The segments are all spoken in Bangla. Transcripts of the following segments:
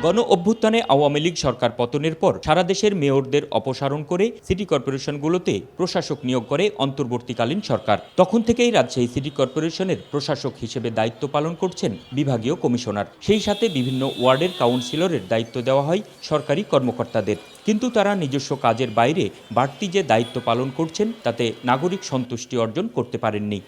গণ অভ্যুত্থানে আওয়ামী লীগ সরকার পতনের পর সারা দেশের মেয়রদের অপসারণ করে সিটি কর্পোরেশনগুলোতে প্রশাসক নিয়োগ করে অন্তর্বর্তীকালীন সরকার। তখন থেকেই রাজশাহী সিটি কর্পোরেশনের প্রশাসক হিসেবে দায়িত্ব পালন করছেন বিভাগীয় কমিশনার। সেই সাথে বিভিন্ন ওয়ার্ডের কাউন্সিলরের দায়িত্ব দেওয়া হয় সরকারি কর্মকর্তাদের। কিন্তু তারা নিজস্ব কাজের বাইরে বাড়তি যে দায়িত্ব পালন করছেন তাতে নাগরিক সন্তুষ্টি অর্জন করতে পারেননি।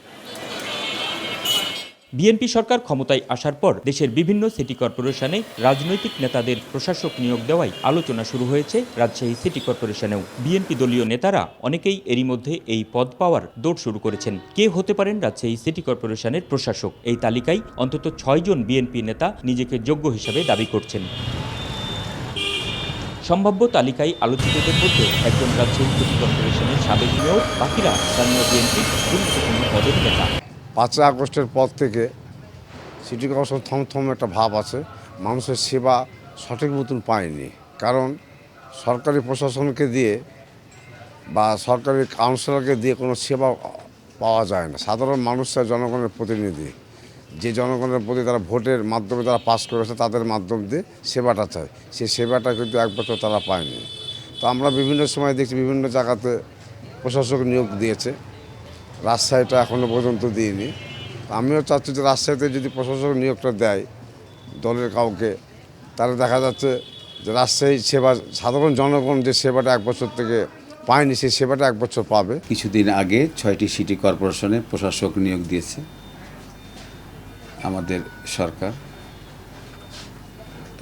বিএনপি সরকার ক্ষমতায় আসার পর দেশের বিভিন্ন সিটি কর্পোরেশনে রাজনৈতিক নেতাদের প্রশাসক নিয়োগ দেওয়ায় আলোচনা শুরু হয়েছে রাজশাহী সিটি কর্পোরেশনেও। বিএনপি দলীয় নেতারা অনেকেই এরই মধ্যে এই পদ পাওয়ার দৌড় শুরু করেছেন। কে হতে পারেন রাজশাহী সিটি কর্পোরেশনের প্রশাসক? এই তালিকায় অন্তত 6 জন বিএনপি নেতা নিজেকে যোগ্য হিসেবে দাবি করছেন। সম্ভাব্য তালিকায় আলোচিতদের মধ্যে একজন রাজশাহী সিটি কর্পোরেশনের সাবেক মেয়র, বাকিরা স্থানীয় বিএনপির গুরুত্বপূর্ণ পদের নেতা। 5 আগস্টের পর থেকে সিটি কর্পোরেশন থমথম একটা ভাব আছে, মানুষের সেবা সঠিক মতন পায়নি। কারণ সরকারি প্রশাসনকে দিয়ে বা সরকারি কাউন্সিলরকে দিয়ে কোনো সেবা পাওয়া যায় না। সাধারণ মানুষরা জনগণের প্রতিনিধি, যে জনগণের প্রতি তারা ভোটের মাধ্যমে তারা পাস করেছে তাদের মাধ্যম দিয়ে সেবাটা চায়, সেই সেবাটা কিন্তু এক বছর তারা পায়নি। তো আমরা বিভিন্ন সময় দেখছি বিভিন্ন জায়গাতে প্রশাসক নিয়োগ দিয়েছে, রাজশাহীটা এখনও পর্যন্ত দিইনি। আমিও চাচ্ছি যে রাজশাহীতে যদি প্রশাসক নিয়োগটা দেয় দলের কাউকে, তাহলে দেখা যাচ্ছে যে রাজশাহী সেবা সাধারণ জনগণ যে সেবাটা এক বছর থেকে পায়নি সেই সেবাটা এক বছর পাবে। কিছুদিন আগে 6টি সিটি কর্পোরেশনে প্রশাসক নিয়োগ দিয়েছে আমাদের সরকার।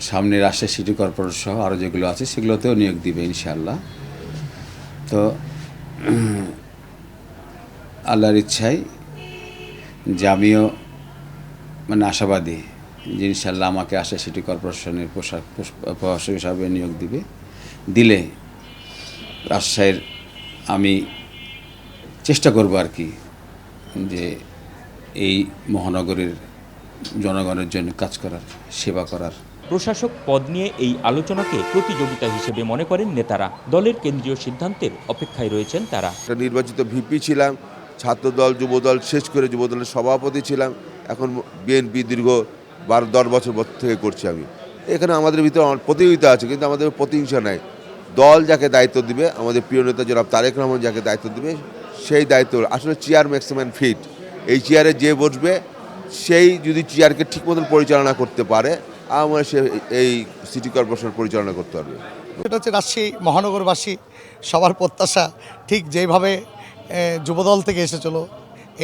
সামনে রাজশাহী সিটি কর্পোরেশন সহ আরও যেগুলো আছে সেগুলোতেও নিয়োগ দিবে ইনশাআল্লাহ। তো আল্লাহর ইচ্ছায় যে আমিও আশাবাদী যে ইনশাআল্লাহ আমাকে রাজশাহী সিটি কর্পোরেশনের প্রশাসক হিসাবে নিয়োগ দিলে রাজশাহীর আমি চেষ্টা করব আর কি যে এই মহানগরীর জনগণের জন্য কাজ করার, সেবা করার। প্রশাসক পদ নিয়ে এই আলোচনাকে প্রতিযোগিতা হিসেবে মনে করেন নেতারা। দলের কেন্দ্রীয় সিদ্ধান্তের অপেক্ষায় রয়েছেন তারা। নির্বাচিত ভিপি ছিলাম, ছাত্রদল যুবদল শেষ করে যুবদলের সভাপতি ছিলাম, এখন বিএনপি দীর্ঘ 12-10 বছর থেকে করছি আমি। এখানে আমাদের ভিতরে প্রতিযোগিতা আছে, কিন্তু আমাদের প্রতিহিংসা নাই। দল যাকে দায়িত্ব দিবে, আমাদের প্রিয় নেতা জনাব তারেক রহমান যাকে দায়িত্ব দিবে সেই দায়িত্ব। আসলে চেয়ার ম্যাক্সিমাম ফিট, এই চেয়ারে যে বসবে সেই যদি চেয়ারকে ঠিক মতন পরিচালনা করতে পারে আমরা সে এই সিটি কর্পোরেশন পরিচালনা করতে পারবে। এটা হচ্ছে রাজশাহী মহানগরবাসী সবার প্রত্যাশা, ঠিক যেভাবে যুবদল থেকে এসেছিল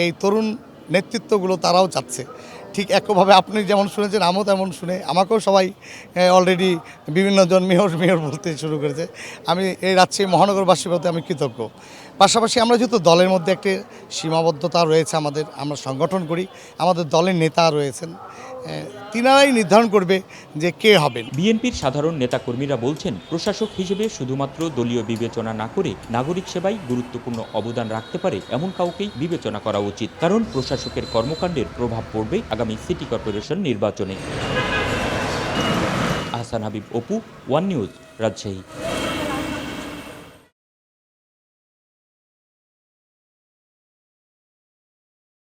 এই তরুণ নেতৃত্বগুলো তারাও চাচ্ছে। ঠিক একভাবে আপনি যেমন শুনেছেন আমিও তেমন শুনে আমাকেও সবাই অলরেডি বিভিন্ন জন মেয়র বলতে শুরু করেছে। আমি এই রাজশাহী মহানগরবাসীর প্রতি আমি কৃতজ্ঞ। পাশাপাশি আমরা যেহেতু দলের মধ্যে একটি সীমাবদ্ধতা রয়েছে, আমরা সংগঠন করি, আমাদের দলের নেতা রয়েছেন, তিনারাই নির্ধারণ করবে যে কে হবেন। বিএনপির সাধারণ নেতাকর্মীরা বলছেন প্রশাসক হিসেবে শুধুমাত্র দলীয় বিবেচনা না করে নাগরিক সেবায় গুরুত্বপূর্ণ অবদান রাখতে পারে এমন কাউকেই বিবেচনা করা উচিত। কারণ প্রশাসকের কর্মকাণ্ডের প্রভাব পড়বে আগামী সিটি কর্পোরেশন নির্বাচনে। Ahsan Habib, Apu, one news, Rajshahi.